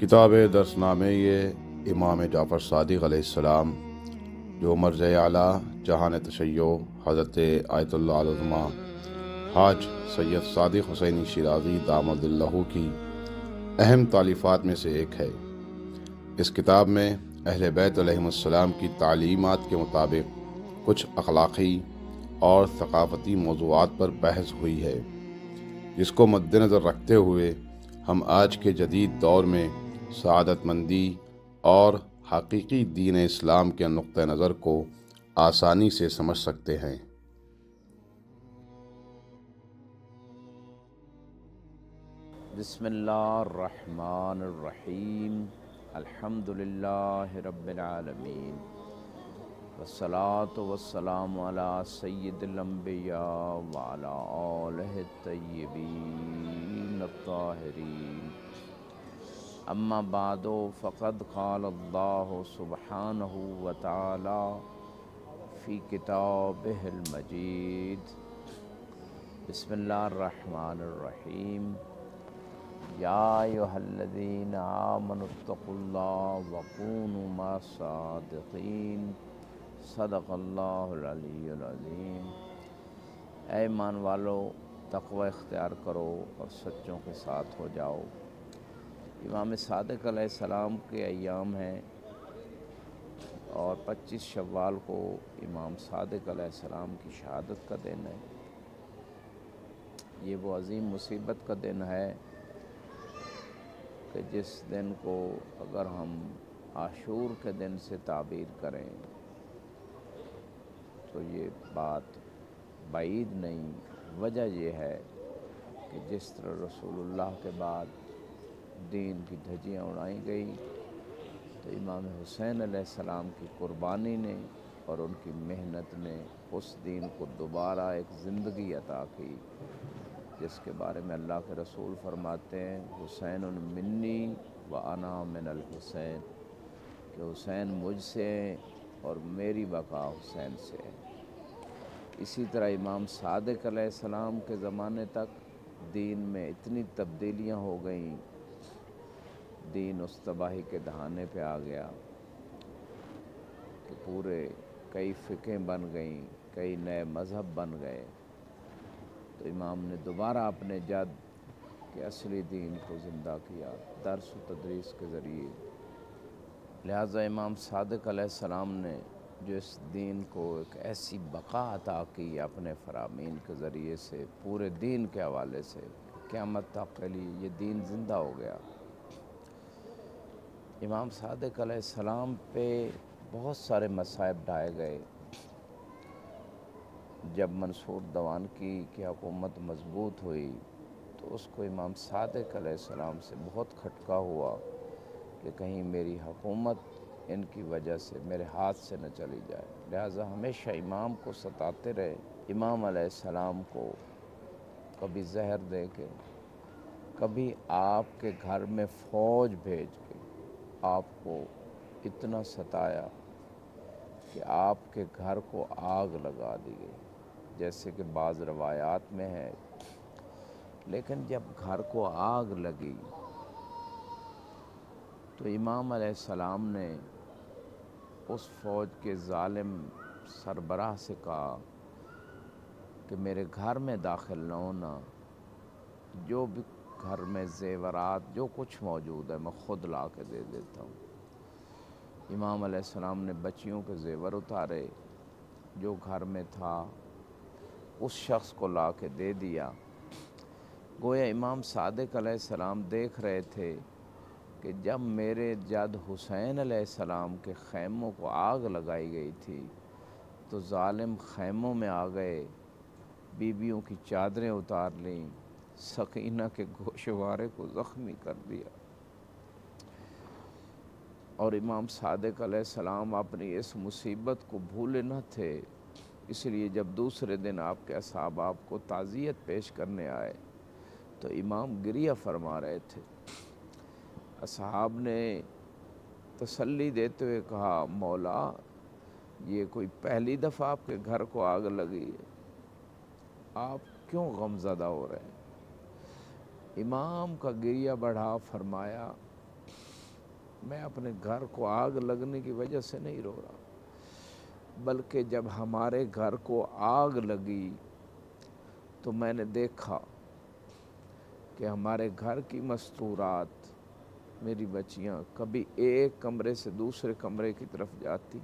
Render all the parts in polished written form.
کتاب درس نامے یہ امام جعفر صادق علیہ السلام جو مرجع اعلیٰ جہان تشیع حضرت آیت اللہ العظمیٰ حاج سید صادق حسینی شیرازی دامت اللہ کی اہم تالیفات میں سے ایک ہے۔ اس کتاب میں اہل بیت علیہم السلام کی تعلیمات کے مطابق کچھ اخلاقی اور ثقافتی موضوعات پر بحث ہوئی ہے، جس کو مد نظر رکھتے ہوئے ہم آج کے جدید دور میں سعادت مندی اور حقیقی دین اسلام کے نقطہ نظر کو آسانی سے سمجھ سکتے ہیں۔ بسم اللہ الرحمن الرحیم، الحمدللہ رب العالمین، والصلاة والسلام علی سید الانبیاء وعلی آلہ الطیبین الطاہرین، اما بعد فقد قال اللہ سبحانہ وتعالی فی کتابہ المجید۔ بسم اللہ الرحمن الرحیم، یا ایھا الذین آمنوا اتقوا اللہ وکونوا مع الصادقین، صدق اللہ العلی العظیم۔ اے ایمان والو، تقوی اختیار کرو اور سچوں کے ساتھ ہو جاؤ۔ امام صادق علیہ السلام کے ایام ہیں اور 25 شوال کو امام صادق علیہ السلام کی شہادت کا دن ہے۔ یہ وہ عظیم مصیبت کا دن ہے کہ جس دن کو اگر ہم عاشور کے دن سے تعبیر کریں تو یہ بات بعید نہیں۔ وجہ یہ ہے کہ جس طرح رسول اللہ کے بعد دین کی دھجیاں اڑائی گئی تو امام حسین علیہ السلام کی قربانی نے اور ان کی محنت نے اس دین کو دوبارہ ایک زندگی عطا کی، جس کے بارے میں اللہ کے رسول فرماتے ہیں حسین منی و انا من الحسین، کہ حسین مجھ سے ہیں اور میری بقا حسین سے ہے۔ اسی طرح امام صادق علیہ السلام کے زمانے تک دین میں اتنی تبدیلیاں ہو گئیں، دین اس تباہی کے دہانے پہ آ گیا کہ پورے کئی فقہیں بن گئیں، کئی نئے مذہب بن گئے، تو امام نے دوبارہ اپنے جد کے اصلی دین کو زندہ کیا درس و تدریس کے ذریعے۔ لہٰذا امام صادق علیہ السلام نے جو اس دین کو ایک ایسی بقا عطا کی اپنے فرامین کے ذریعے سے، پورے دین کے حوالے سے، قیامت تک کے لیے یہ دین زندہ ہو گیا۔ امام صادق علیہ السلام پہ بہت سارے مصائب ڈھائے گئے۔ جب منصور دوان کی حکومت مضبوط ہوئی تو اس کو امام صادق علیہ السلام سے بہت کھٹکا ہوا کہ کہیں میری حکومت ان کی وجہ سے میرے ہاتھ سے نہ چلی جائے، لہٰذا ہمیشہ امام کو ستاتے رہے۔ امام علیہ السلام کو کبھی زہر دے کے، کبھی آپ کے گھر میں فوج بھیج کے آپ کو اتنا ستایا کہ آپ کے گھر کو آگ لگا دی گئی، جیسے کہ بعض روایات میں ہے۔ لیکن جب گھر کو آگ لگی تو امام علیہ السلام نے اس فوج کے ظالم سربراہ سے کہا کہ میرے گھر میں داخل نہ ہونا، جو بھی گھر میں زیورات جو کچھ موجود ہے میں خود لا کے دے دیتا ہوں۔ امام علیہ السلام نے بچیوں کے زیور اتارے، جو گھر میں تھا اس شخص کو لا کے دے دیا۔ گویا امام صادق علیہ السلام دیکھ رہے تھے کہ جب میرے جد حسین علیہ السلام کے خیموں کو آگ لگائی گئی تھی تو ظالم خیموں میں آ گئے، بیویوں کی چادریں اتار لیں، سکینہ کے گوشوارے کو زخمی کر دیا۔ اور امام صادق علیہ السلام اپنی اس مصیبت کو بھولے نہ تھے، اس لیے جب دوسرے دن آپ کے اصحاب آپ کو تعزیت پیش کرنے آئے تو امام گریہ فرما رہے تھے۔ اصحاب نے تسلی دیتے ہوئے کہا مولا، یہ کوئی پہلی دفعہ آپ کے گھر کو آگ لگی ہے، آپ کیوں غم زدہ ہو رہے ہیں؟ امام کا گریہ بڑھا، فرمایا میں اپنے گھر کو آگ لگنے کی وجہ سے نہیں رو رہا، بلکہ جب ہمارے گھر کو آگ لگی تو میں نے دیکھا کہ ہمارے گھر کی مستورات، میری بچیاں کبھی ایک کمرے سے دوسرے کمرے کی طرف جاتی،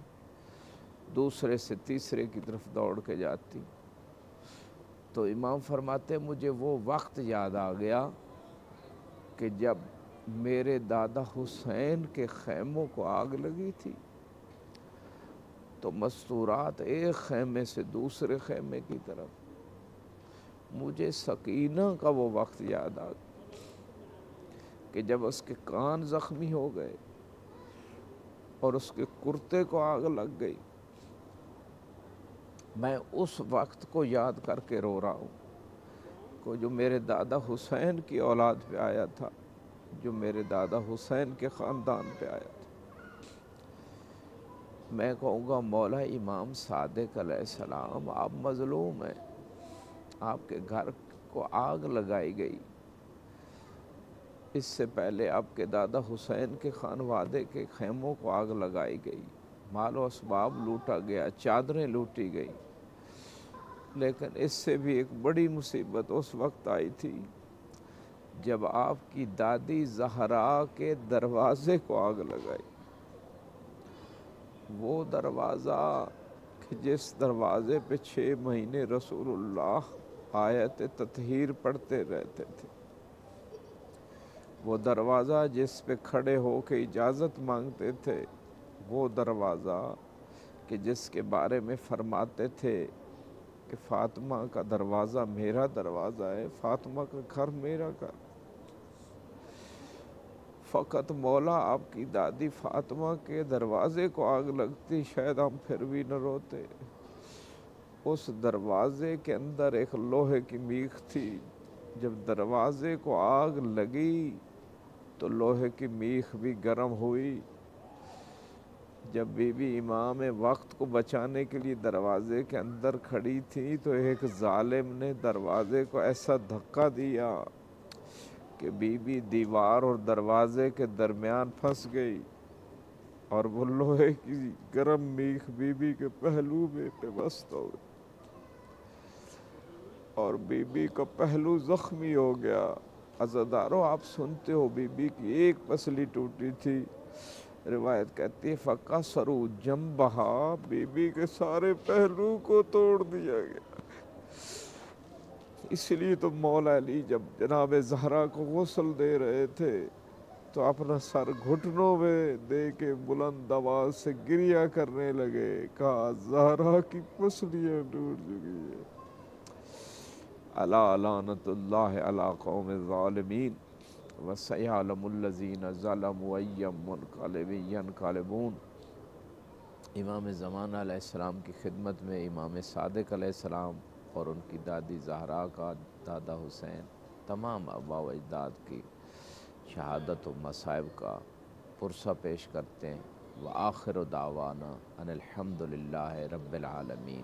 دوسرے سے تیسرے کی طرف دوڑ کے جاتی، تو امام فرماتے مجھے وہ وقت یاد آ گیا کہ جب میرے دادا حسین کے خیموں کو آگ لگی تھی تو مستورات ایک خیمے سے دوسرے خیمے کی طرف، مجھے سکینہ کا وہ وقت یاد آ گیا کہ جب اس کے کان زخمی ہو گئے اور اس کے کرتے کو آگ لگ گئی، میں اس وقت کو یاد کر کے رو رہا ہوں کو جو میرے دادا حسین کی اولاد پہ آیا تھا، جو میرے دادا حسین کے خاندان پہ آیا تھا۔ میں کہوں گا مولا امام صادق علیہ السلام، آپ مظلوم ہیں، آپ کے گھر کو آگ لگائی گئی، اس سے پہلے آپ کے دادا حسین کے خانوادے کے خیموں کو آگ لگائی گئی، مال و اسباب لوٹا گیا، چادریں لوٹی گئی، لیکن اس سے بھی ایک بڑی مصیبت اس وقت آئی تھی جب آپ کی دادی زہرا کے دروازے کو آگ لگائی۔ وہ دروازہ کہ جس دروازے پہ 6 مہینے رسول اللہ آیت تطہیر پڑھتے رہتے تھے، وہ دروازہ جس پہ کھڑے ہو کے اجازت مانگتے تھے، وہ دروازہ کہ جس کے بارے میں فرماتے تھے کہ فاطمہ کا دروازہ میرا دروازہ ہے، فاطمہ کا گھر میرا گھر، فقط مولا آپ کی دادی فاطمہ کے دروازے کو آگ لگتی شاید ہم پھر بھی نہ روتے۔ اس دروازے کے اندر ایک لوہے کی میخ تھی، جب دروازے کو آگ لگی تو لوہے کی میخ بھی گرم ہوئی۔ جب بی بی امام وقت کو بچانے کے لیے دروازے کے اندر کھڑی تھی تو ایک ظالم نے دروازے کو ایسا دھکا دیا کہ بی بی دیوار اور دروازے کے درمیان پھنس گئی، اور وہ لوہے کی گرم میخ بی بی کے پہلو میں پیوست ہو گئی اور بی بی کا پہلو زخمی ہو گیا۔ عزادارو، آپ سنتے ہو بی بی کی ایک پسلی ٹوٹی تھی، روایت کہتی ہے فَقَصَرُوا جَنْبَهَا، بی بی کے سارے پہلو کو توڑ دیا گیا۔ اس لیے تو مولا علی جب جناب زہرا کو غسل دے رہے تھے تو اپنا سر گھٹنوں میں دے کے بلند آواز سے گریہ کرنے لگے، کہا زہرا کی پسلیاں ٹوٹ چکی ہیں۔ الا لعنت اللہ علی قوم الظالمین وسیعلم الذین ظلموا ای منقلب ینقلبون۔ امام زمانہ علیہ السلام کی خدمت میں امام صادق علیہ السلام اور ان کی دادی زہرا کا، دادا حسین، تمام آباء و اجداد کی شہادت و مصائب کا پرسہ پیش کرتے ہیں۔ وآخر دعوانا ان الحمد للہ رب العالمین۔